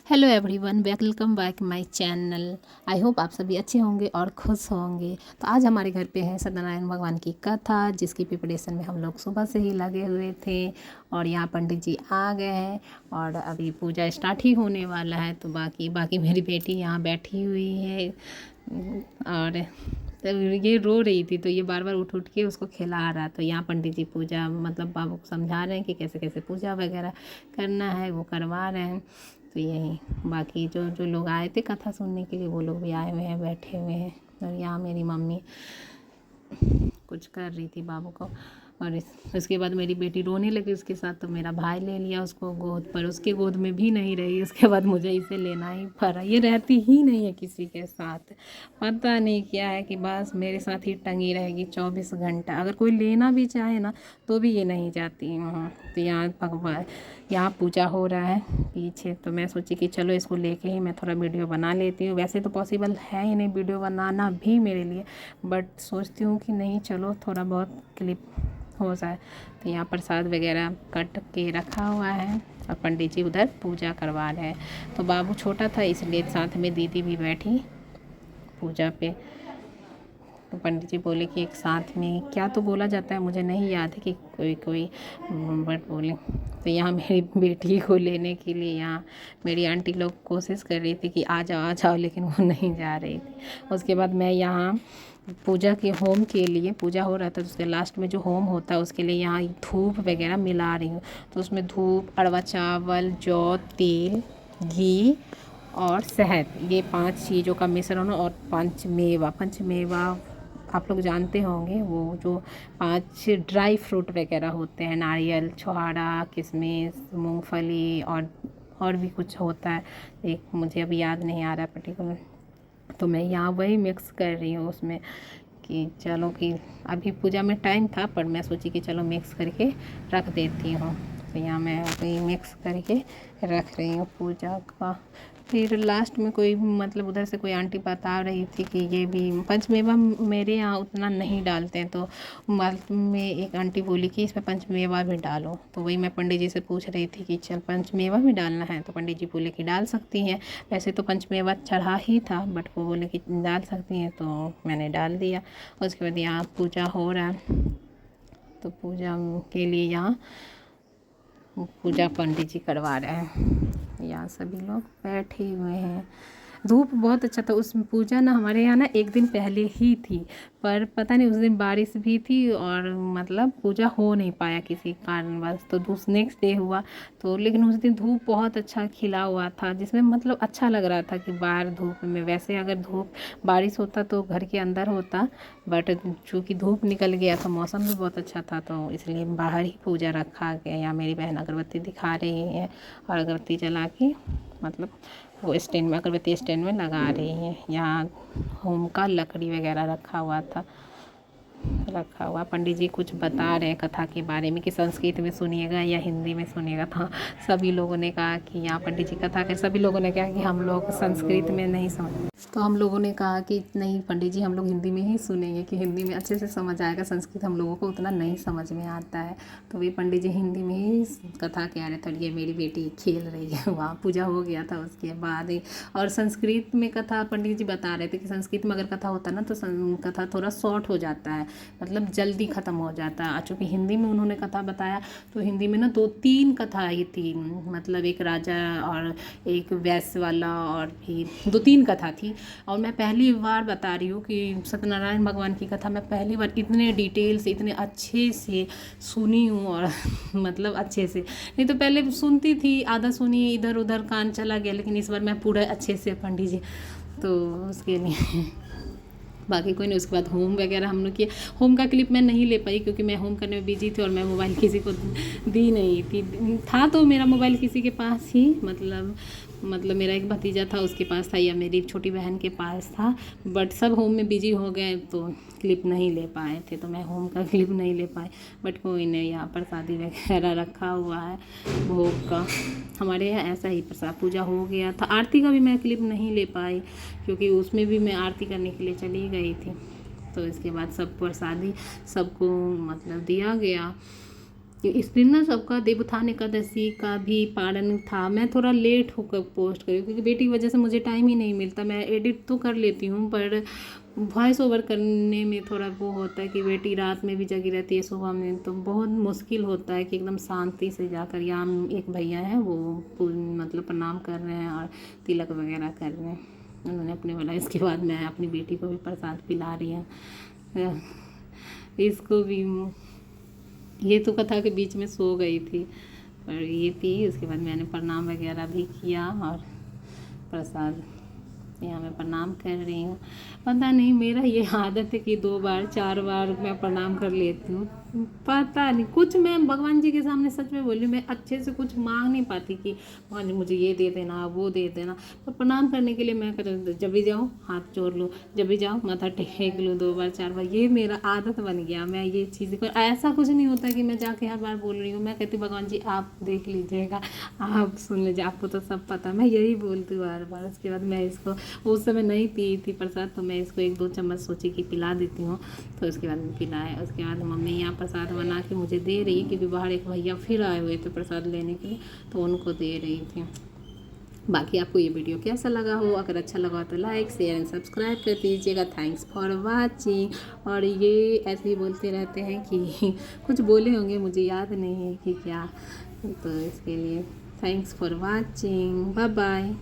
Hello everyone, welcome back my channel. I hope आप सभी अच्छे होंगे और खुश होंगे। तो आज हमारे घर पे है सत्यनारायण भगवान की कथा, जिसकी प्रिपरेशन में हम लोग सुबह से ही लगे हुए थे। और यहाँ पंडित जी आ गए हैं और अभी पूजा स्टार्ट ही होने वाला है। तो बाकी मेरी बेटी यहाँ बैठी हुई है और तो ये रो रही थी, तो ये बार बार उठ उठ के उसको खिला रहा। तो यहाँ पंडित जी पूजा मतलब बाबू को समझा रहे हैं कि कैसे कैसे पूजा वगैरह करना है, वो करवा रहे हैं। तो यही बाकी जो जो लोग आए थे कथा सुनने के लिए, वो लोग भी आए हुए हैं, बैठे हुए हैं। और यहाँ मेरी मम्मी कुछ कर रही थी बाबू को। और उसके बाद मेरी बेटी रोने लगी उसके साथ, तो मेरा भाई ले लिया उसको गोद पर। उसके गोद में भी नहीं रही, उसके बाद मुझे इसे लेना ही पड़ा। ये रहती ही नहीं है किसी के साथ, पता नहीं क्या है कि बस मेरे साथ ही टंगी रहेगी 24 घंटा। अगर कोई लेना भी चाहे ना तो भी ये नहीं जाती वहाँ। तो यहाँ भगवान, यहाँ पूजा हो रहा है पीछे, तो मैं सोची कि चलो इसको लेके ही मैं थोड़ा वीडियो बना लेती हूँ। वैसे तो पॉसिबल है ही नहीं वीडियो बनाना भी मेरे लिए, बट सोचती हूँ कि नहीं, चलो थोड़ा बहुत क्लिप हो जाए। तो यहाँ प्रसाद वगैरह कट के रखा हुआ है और पंडित जी उधर पूजा करवा रहे हैं। तो बाबू छोटा था इसलिए साथ में दीदी भी बैठी पूजा पे। तो पंडित जी बोले कि एक साथ में क्या तो बोला जाता है, मुझे नहीं याद है कि कोई कोई बट बोले। तो यहाँ मेरी बेटी को लेने के लिए यहाँ मेरी आंटी लोग कोशिश कर रही थी कि आ जाओ, लेकिन वो नहीं जा रही थी। उसके बाद मैं यहाँ पूजा के होम के लिए, पूजा हो रहा था तो उसके लास्ट में जो होम होता है उसके लिए यहाँ धूप वगैरह मिला रही हूँ। तो उसमें धूप, अरवा चावल, जौ, तेल, घी और शहद, ये 5 चीज़ों का मिश्रण और पंचमेवा आप लोग जानते होंगे, वो जो 5 ड्राई फ्रूट वगैरह होते हैं, नारियल, छोहाड़ा, किशमिश, मूंगफली और भी कुछ होता है, एक मुझे अभी याद नहीं आ रहा है पर्टिकुलर। तो मैं यहाँ वही मिक्स कर रही हूँ उसमें कि चलो कि अभी पूजा में टाइम था, पर मैं सोची कि चलो मिक्स करके रख देती हूँ। तो यहाँ मैं अभी मिक्स करके रख रही हूँ पूजा का। फिर लास्ट में कोई मतलब उधर से कोई आंटी बता रही थी कि ये भी पंचमेवा मेरे यहाँ उतना नहीं डालते हैं। तो में एक आंटी बोली कि इसमें पंचमेवा भी डालो। तो वही मैं पंडित जी से पूछ रही थी कि चल पंचमेवा भी डालना है, तो पंडित जी बोले कि डाल सकती हैं। वैसे तो पंचमेवा चढ़ा ही था, बट वो बोले कि डाल सकती हैं, तो मैंने डाल दिया। उसके बाद यहाँ पूजा हो रहा है, तो पूजा के लिए यहाँ पूजा पंडित जी करवा रहे हैं। यहाँ सभी लोग बैठे हुए हैं। धूप बहुत अच्छा था। उस पूजा ना हमारे यहाँ ना एक दिन पहले ही थी, पर पता नहीं उस दिन बारिश भी थी और मतलब पूजा हो नहीं पाया किसी कारणवश। तो नेक्स्ट डे हुआ, तो लेकिन उस दिन धूप बहुत अच्छा खिला हुआ था, जिसमें मतलब अच्छा लग रहा था कि बाहर धूप में। वैसे अगर धूप बारिश होता तो घर के अंदर होता, बट चूँकि धूप निकल गया था, मौसम भी बहुत अच्छा था, तो इसलिए बाहर ही पूजा रखा गया। यहाँ मेरी बहन अगरबत्ती दिखा रही है और अगरबत्ती जला के मतलब वो स्टैंड में, अगरबत्ती स्टैंड में लगा रही है। यहाँ होम का लकड़ी वगैरह रखा हुआ। पंडित जी कुछ बता रहे हैं कथा के बारे में कि संस्कृत में सुनिएगा या हिंदी में सुनिएगा। तो सभी लोगों ने कहा कि यहाँ पंडित जी कथा के, सभी लोगों ने कहा कि हम लोग संस्कृत में नहीं समझ, तो हम लोगों ने कहा कि नहीं पंडित जी, हम लोग हिंदी में ही सुनेंगे कि हिंदी में अच्छे से समझ आएगा, संस्कृत हम लोगों को उतना नहीं समझ में आता है। तो वे पंडित जी हिंदी में ही कथा कह रहे थे। ये मेरी बेटी खेल रही है, वहाँ पूजा हो गया था उसके बाद। और संस्कृत में कथा पंडित जी बता रहे थे कि संस्कृत में अगर कथा होता ना तो कथा थोड़ा शॉर्ट हो जाता है, मतलब जल्दी ख़त्म हो जाता है। चूँकि हिंदी में उन्होंने कथा बताया, तो हिंदी में ना 2-3 कथा आई थी, मतलब एक राजा और एक वैश्य वाला और भी 2-3 कथा थी। और मैं पहली बार बता रही हूँ कि सत्यनारायण भगवान की कथा मैं पहली बार इतने डिटेल से, इतने अच्छे से सुनी हूँ। और मतलब अच्छे से, नहीं तो पहले सुनती थी, आधा सुनी, इधर उधर कान चला गया, लेकिन इस बार मैं पूरा अच्छे से पंडित जी, तो उसके लिए बाकी कोई नहीं। उसके बाद होम वगैरह हम लोग किए। होम का क्लिप मैं नहीं ले पाई क्योंकि मैं होम करने में बिजी थी और मैं मोबाइल किसी को दी नहीं थी। था तो मेरा मोबाइल किसी के पास ही, मतलब मेरा एक भतीजा था उसके पास था, या मेरी छोटी बहन के पास था, बट सब होम में बिजी हो गए तो क्लिप नहीं ले पाए थे। तो मैं होम का क्लिप नहीं ले पाई, बट कोई नहीं। यहाँ पर शादी वगैरह रखा हुआ है भोग का। हमारे यहाँ ऐसा ही प्रसाद पूजा हो गया था। आरती का भी मैं क्लिप नहीं ले पाई क्योंकि उसमें भी मैं आरती करने के लिए चली गई थी। तो इसके बाद सब प्रसादी सबको मतलब दिया गया। इस दिन ना सबका देवोत्थान एकादशी का भी पारण था। मैं थोड़ा लेट होकर पोस्ट करी क्योंकि बेटी की वजह से मुझे टाइम ही नहीं मिलता। मैं एडिट तो कर लेती हूँ पर वॉइस ओवर करने में थोड़ा वो होता है कि बेटी रात में भी जगी रहती है, सुबह में तो बहुत मुश्किल होता है कि एकदम शांति से जाकर। यहाँ एक भैया हैं वो मतलब प्रणाम कर रहे हैं और तिलक वगैरह कर रहे हैं, उन्होंने अपने बोला। इसके बाद मैं अपनी बेटी को भी प्रसाद पिला रही हूँ। इसको भी ये तो कथा के बीच में सो गई थी पर ये थी। उसके बाद मैंने प्रणाम वगैरह भी किया और प्रसाद यहाँ मैं प्रणाम कर रही हूँ। पता नहीं मेरा ये आदत है कि 2 बार 4 बार मैं प्रणाम कर लेती हूँ। पता नहीं कुछ मैं भगवान जी के सामने सच में बोली, मैं अच्छे से कुछ मांग नहीं पाती कि भगवान जी मुझे ये दे देना वो दे देना। पर प्रणाम करने के लिए मैं जब भी जाऊँ हाथ जोड़ लूँ, जब भी जाऊँ माथा टेक लूँ 2 बार 4 बार। ये मेरा आदत बन गया। मैं ये चीज़ को ऐसा कुछ नहीं होता कि मैं जाके हर बार बोल रही हूँ। मैं कहती भगवान जी आप देख लीजिएगा, आप सुन लीजिए, आपको तो सब पता। मैं यही बोलती हूँ हर बार। उसके बाद मैं इसको उस समय नहीं पी थी प्रसाद तो मैं इसको 1-2 चम्मच सोची कि पिला देती हूँ। तो उसके बाद पिलाया। उसके बाद मम्मी यहाँ प्रसाद बना के मुझे दे रही है क्योंकि बाहर एक भैया फिर आए हुए थे प्रसाद लेने के लिए तो उनको दे रही थी। बाकी आपको ये वीडियो कैसा लगा हो, अगर अच्छा लगा तो लाइक शेयर एंड सब्सक्राइब कर दीजिएगा। Thanks for watching. और ये ऐसे ही बोलते रहते हैं कि कुछ बोले होंगे, मुझे याद नहीं है कि क्या, तो इसके लिए thanks for watching, bye bye.